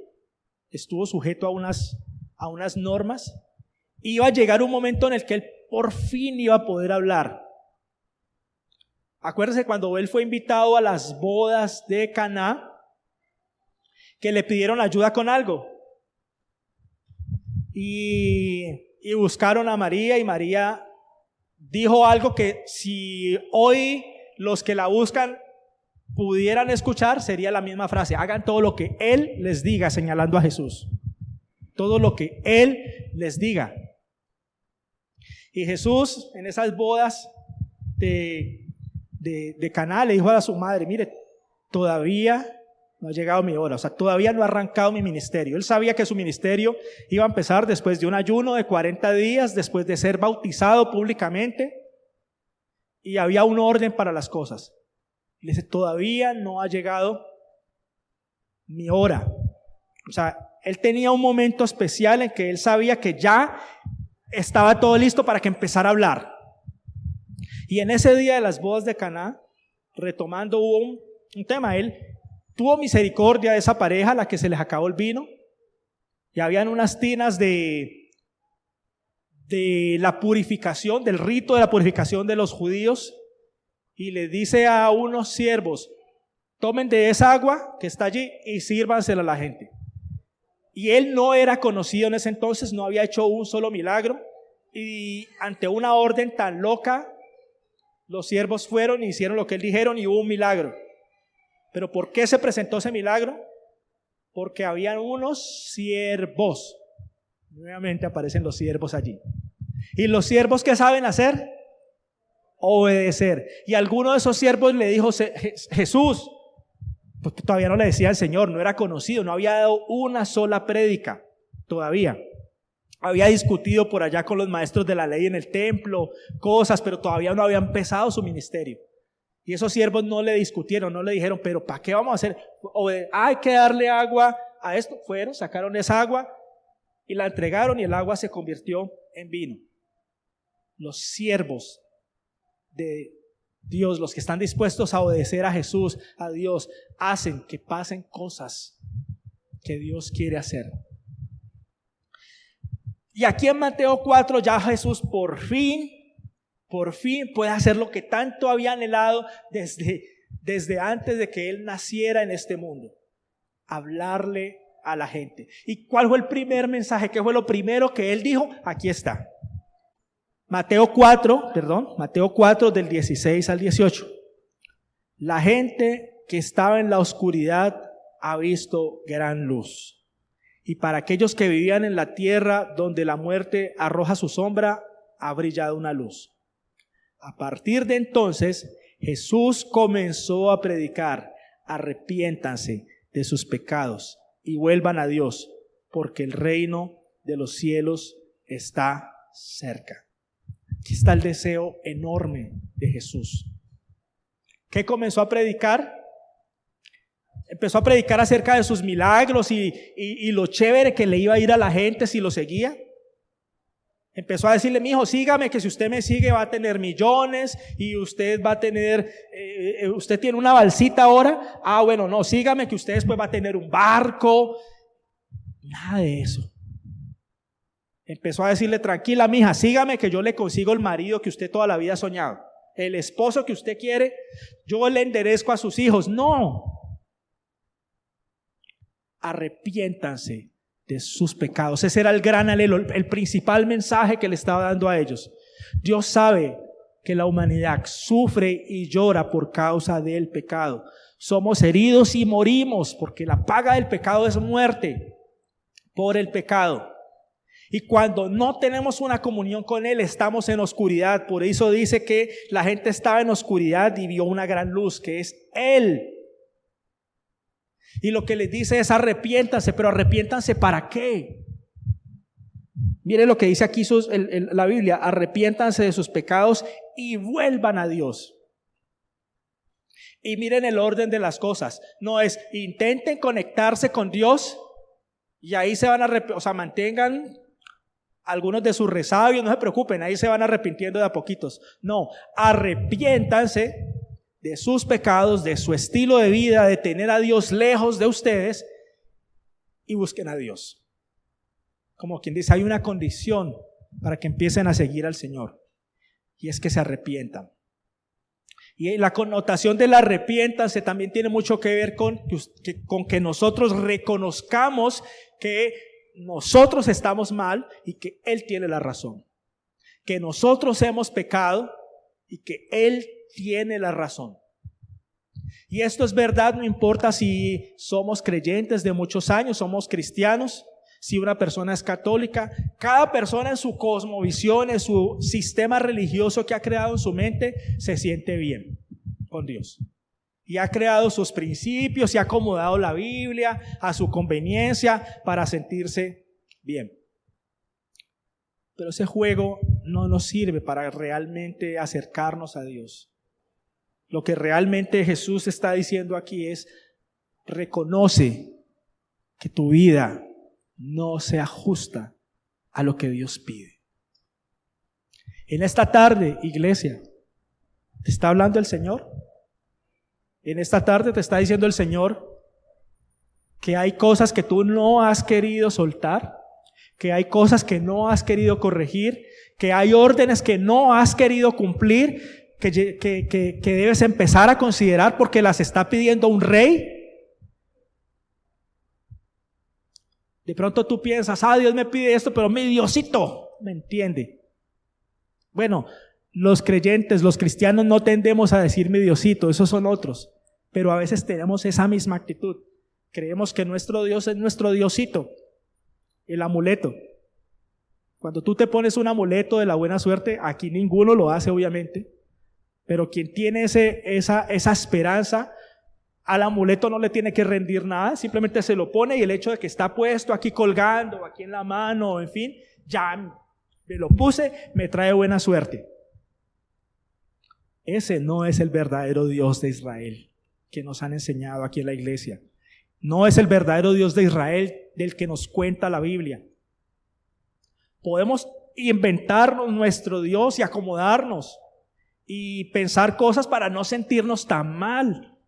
Speaker 1: estuvo sujeto a unas normas. Iba a llegar un momento en el que Él por fin iba a poder hablar. Acuérdense cuando Él fue invitado a las bodas de Caná, que le pidieron ayuda con algo. Y buscaron a María, y María dijo algo que si hoy los que la buscan pudieran escuchar, sería la misma frase: hagan todo lo que Él les diga, señalando a Jesús. Todo lo que Él les diga. Y Jesús en esas bodas de Caná le dijo a su madre: mire, todavía no ha llegado mi hora, o sea, todavía no ha arrancado mi ministerio. Él sabía que su ministerio iba a empezar después de un ayuno de 40 días, después de ser bautizado públicamente, y había un orden para las cosas. Y le dice: todavía no ha llegado mi hora. O sea, él tenía un momento especial en que él sabía que ya estaba todo listo para que empezara a hablar. Y en ese día de las bodas de Caná, retomando, hubo un tema. Él tuvo misericordia de esa pareja a la que se les acabó el vino. Y habían unas tinas de la purificación, del rito de la purificación de los judíos. Y le dice a unos siervos: tomen de esa agua que está allí y sírvansela a la gente. Y él no era conocido en ese entonces, no había hecho un solo milagro. Y ante una orden tan loca, los siervos fueron y hicieron lo que él dijeron y hubo un milagro. ¿Pero por qué se presentó ese milagro? Porque habían unos siervos. Nuevamente aparecen los siervos allí. ¿Y los siervos qué saben hacer? Obedecer. Y alguno de esos siervos le dijo: Jesús, porque todavía no le decía el Señor, no era conocido, no había dado una sola prédica todavía. Había discutido por allá con los maestros de la ley en el templo, cosas, pero todavía no había empezado su ministerio. Y esos siervos no le discutieron, no le dijeron: pero ¿para qué vamos a hacer? Hay que darle agua a esto. Fueron, sacaron esa agua y la entregaron y el agua se convirtió en vino. Los siervos de Dios, los que están dispuestos a obedecer a Jesús, a Dios, hacen que pasen cosas que Dios quiere hacer. Y aquí en Mateo 4 ya Jesús por fin puede hacer lo que tanto había anhelado desde antes de que Él naciera en este mundo: hablarle a la gente. ¿Y cuál fue el primer mensaje? ¿Qué fue lo primero que Él dijo? Aquí está. Mateo 4 del 16 al 18. La gente que estaba en la oscuridad ha visto gran luz. Y para aquellos que vivían en la tierra donde la muerte arroja su sombra, ha brillado una luz. A partir de entonces, Jesús comenzó a predicar: arrepiéntanse de sus pecados y vuelvan a Dios, porque el reino de los cielos está cerca. Aquí está el deseo enorme de Jesús. ¿Qué comenzó a predicar? Empezó a predicar acerca de sus milagros y lo chévere que le iba a ir a la gente si lo seguía. Empezó a decirle: mi hijo, sígame, que si usted me sigue va a tener millones y usted va a tener, usted tiene una balsita ahora. Bueno, no, sígame, que usted después va a tener un barco. Nada de eso. Empezó a decirle: tranquila, mija, sígame, que yo le consigo el marido que usted toda la vida ha soñado, el esposo que usted quiere, yo le enderezco a sus hijos. No. Arrepiéntanse de sus pecados. Ese era el gran anhelo, el principal mensaje que le estaba dando a ellos. Dios sabe que la humanidad sufre y llora por causa del pecado. Somos heridos y morimos porque la paga del pecado es muerte por el pecado. Y cuando no tenemos una comunión con Él, estamos en oscuridad. Por eso dice que la gente estaba en oscuridad y vio una gran luz, que es Él. Y lo que les dice es: arrepiéntanse. Pero arrepiéntanse ¿para qué? Miren lo que dice aquí la Biblia: arrepiéntanse de sus pecados y vuelvan a Dios. Y miren el orden de las cosas. No es: intenten conectarse con Dios y ahí se van a mantengan algunos de sus resabios, no se preocupen, ahí se van arrepintiendo de a poquitos. No, arrepiéntanse de sus pecados, de su estilo de vida, de tener a Dios lejos de ustedes, y busquen a Dios. Como quien dice, hay una condición para que empiecen a seguir al Señor, y es que se arrepientan. Y la connotación del arrepiéntanse también tiene mucho que ver con que nosotros reconozcamos que nosotros estamos mal y que Él tiene la razón, que nosotros hemos pecado y que Él tiene la razón. Y esto es verdad, no importa si somos creyentes de muchos años, somos cristianos, si una persona es católica. Cada persona en su cosmovisión, en su sistema religioso que ha creado en su mente, se siente bien con Dios. Y ha creado sus principios y ha acomodado la Biblia a su conveniencia para sentirse bien. Pero ese juego no nos sirve para realmente acercarnos a Dios. Lo que realmente Jesús está diciendo aquí es: reconoce que tu vida no sea justa a lo que Dios pide. En esta tarde, iglesia, ¿te está hablando el Señor? En esta tarde te está diciendo el Señor que hay cosas que tú no has querido soltar, que hay cosas que no has querido corregir, que hay órdenes que no has querido cumplir, que debes empezar a considerar porque las está pidiendo un rey. De pronto tú piensas, Dios me pide esto, pero mi Diosito me entiende. Bueno, los creyentes, los cristianos no tendemos a decir mi Diosito, esos son otros, pero a veces tenemos esa misma actitud. Creemos que nuestro Dios es nuestro Diosito, el amuleto. Cuando tú te pones un amuleto de la buena suerte, aquí ninguno lo hace obviamente, pero quien tiene esa esperanza, al amuleto no le tiene que rendir nada, simplemente se lo pone y el hecho de que está puesto aquí colgando, aquí en la mano, en fin, ya me lo puse, me trae buena suerte. Ese no es el verdadero Dios de Israel que nos han enseñado aquí en la iglesia. No es el verdadero Dios de Israel del que nos cuenta la Biblia. Podemos inventarnos nuestro Dios y acomodarnos y pensar cosas para no sentirnos tan mal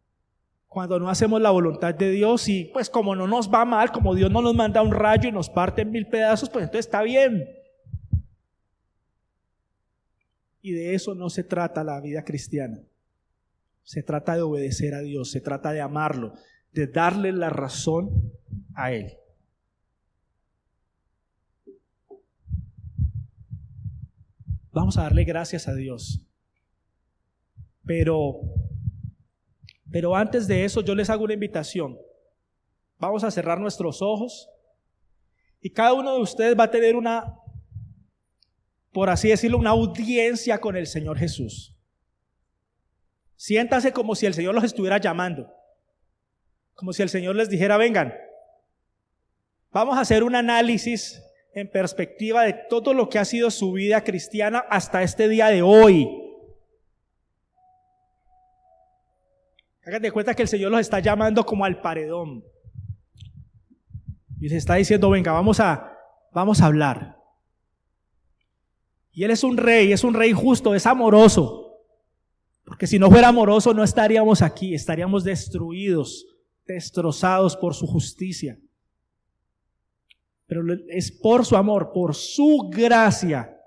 Speaker 1: cuando no hacemos la voluntad de Dios, y pues como no nos va mal, como Dios no nos manda un rayo y nos parte en 1000 pedazos, pues entonces está bien. Y de eso no se trata la vida cristiana. Se trata de obedecer a Dios, se trata de amarlo, de darle la razón a Él. Vamos a darle gracias a Dios. Pero antes de eso yo les hago una invitación. Vamos a cerrar nuestros ojos y cada uno de ustedes va a tener una, por así decirlo, una audiencia con el Señor Jesús. Siéntase como si el Señor los estuviera llamando, como si el Señor les dijera, vengan, vamos a hacer un análisis en perspectiva de todo lo que ha sido su vida cristiana hasta este día de hoy. Hagan de cuenta que el Señor los está llamando como al paredón y les está diciendo, venga, vamos a hablar. Y Él es un rey justo, es amoroso, porque si no fuera amoroso no estaríamos aquí, estaríamos destruidos, destrozados por su justicia. Pero es por su amor, por su gracia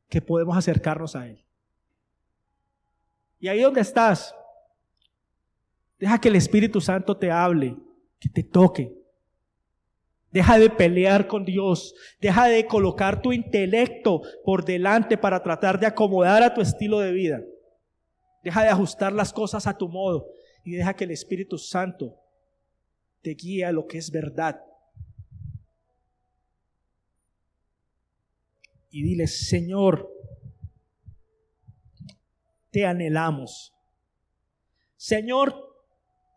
Speaker 1: que podemos acercarnos a Él. Y ahí donde estás, deja que el Espíritu Santo te hable, que te toque. Deja de pelear con Dios, deja de colocar tu intelecto por delante para tratar de acomodar a tu estilo de vida. Deja de ajustar las cosas a tu modo y deja que el Espíritu Santo te guíe a lo que es verdad. Y dile, Señor, te anhelamos. Señor,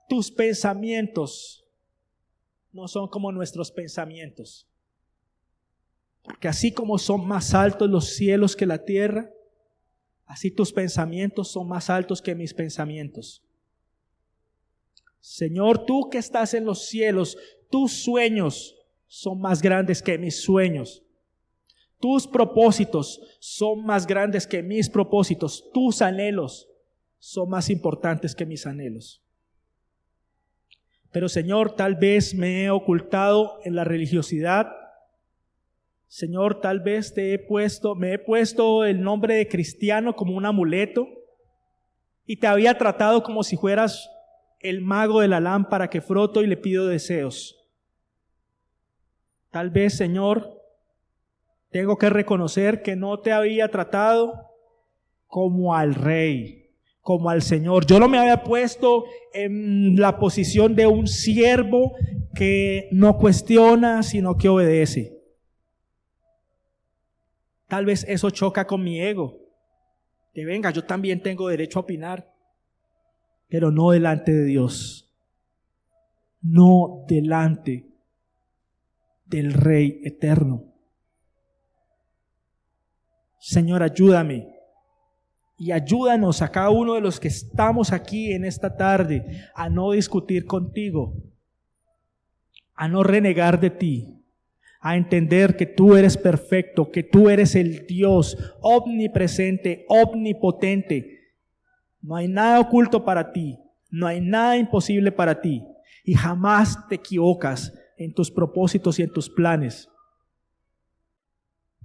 Speaker 1: tus pensamientos no son como nuestros pensamientos. Porque así como son más altos los cielos que la tierra, así tus pensamientos son más altos que mis pensamientos. Señor, tú que estás en los cielos, tus sueños son más grandes que mis sueños. Tus propósitos son más grandes que mis propósitos. Tus anhelos son más importantes que mis anhelos. Pero Señor, tal vez me he ocultado en la religiosidad. Señor, tal vez me he puesto el nombre de cristiano como un amuleto y te había tratado como si fueras el mago de la lámpara que froto y le pido deseos. Tal vez, Señor, tengo que reconocer que no te había tratado como al Rey, como al Señor. Yo no me había puesto en la posición de un siervo que no cuestiona, sino que obedece. Tal vez eso choca con mi ego. Que venga, yo también tengo derecho a opinar, pero no delante de Dios. No delante del Rey eterno. Señor, ayúdame y ayúdanos a cada uno de los que estamos aquí en esta tarde a no discutir contigo, a no renegar de ti, a entender que tú eres perfecto, que tú eres el Dios omnipresente, omnipotente. No hay nada oculto para ti, no hay nada imposible para ti, y jamás te equivocas en tus propósitos y en tus planes.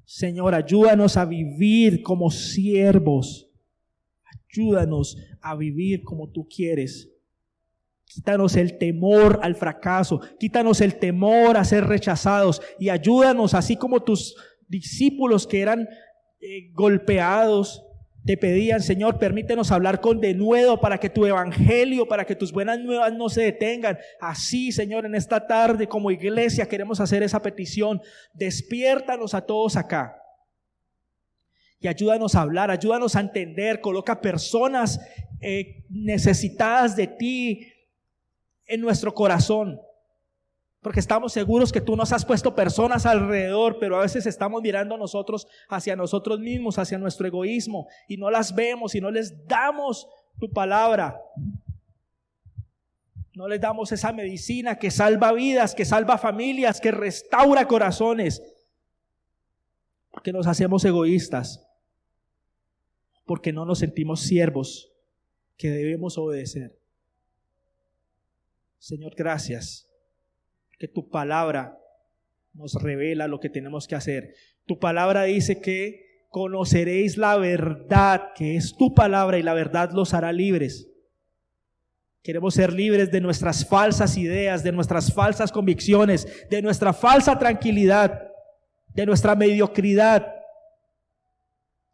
Speaker 1: Señor, ayúdanos a vivir como siervos. Ayúdanos a vivir como tú quieres. Quítanos el temor al fracaso, quítanos el temor a ser rechazados y ayúdanos, así como tus discípulos que eran golpeados, te pedían, Señor, permítenos hablar con denuedo para que tu evangelio, para que tus buenas nuevas no se detengan. Así, Señor, en esta tarde como iglesia queremos hacer esa petición. Despiértanos a todos acá. Y ayúdanos a hablar, ayúdanos a entender, coloca personas necesitadas de ti en nuestro corazón. Porque estamos seguros que tú nos has puesto personas alrededor, pero a veces estamos mirando nosotros hacia nosotros mismos, hacia nuestro egoísmo, y no las vemos y no les damos tu palabra. No les damos esa medicina que salva vidas, que salva familias, que restaura corazones. Porque nos hacemos egoístas, porque no nos sentimos siervos que debemos obedecer. Señor, gracias. Que tu palabra nos revela lo que tenemos que hacer. Tu palabra dice que conoceréis la verdad, que es tu palabra, y la verdad los hará libres. Queremos ser libres de nuestras falsas ideas, de nuestras falsas convicciones, de nuestra falsa tranquilidad, de nuestra mediocridad.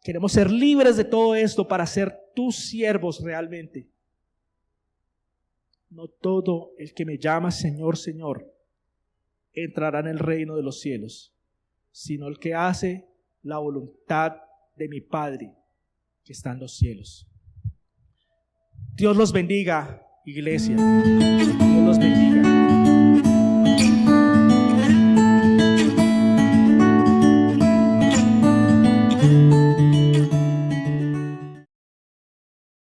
Speaker 1: Queremos ser libres de todo esto para ser tus siervos realmente. No todo el que me llama Señor, Señor entrará en el reino de los cielos, sino el que hace la voluntad de mi Padre que está en los cielos. Dios los bendiga, iglesia. Dios los bendiga.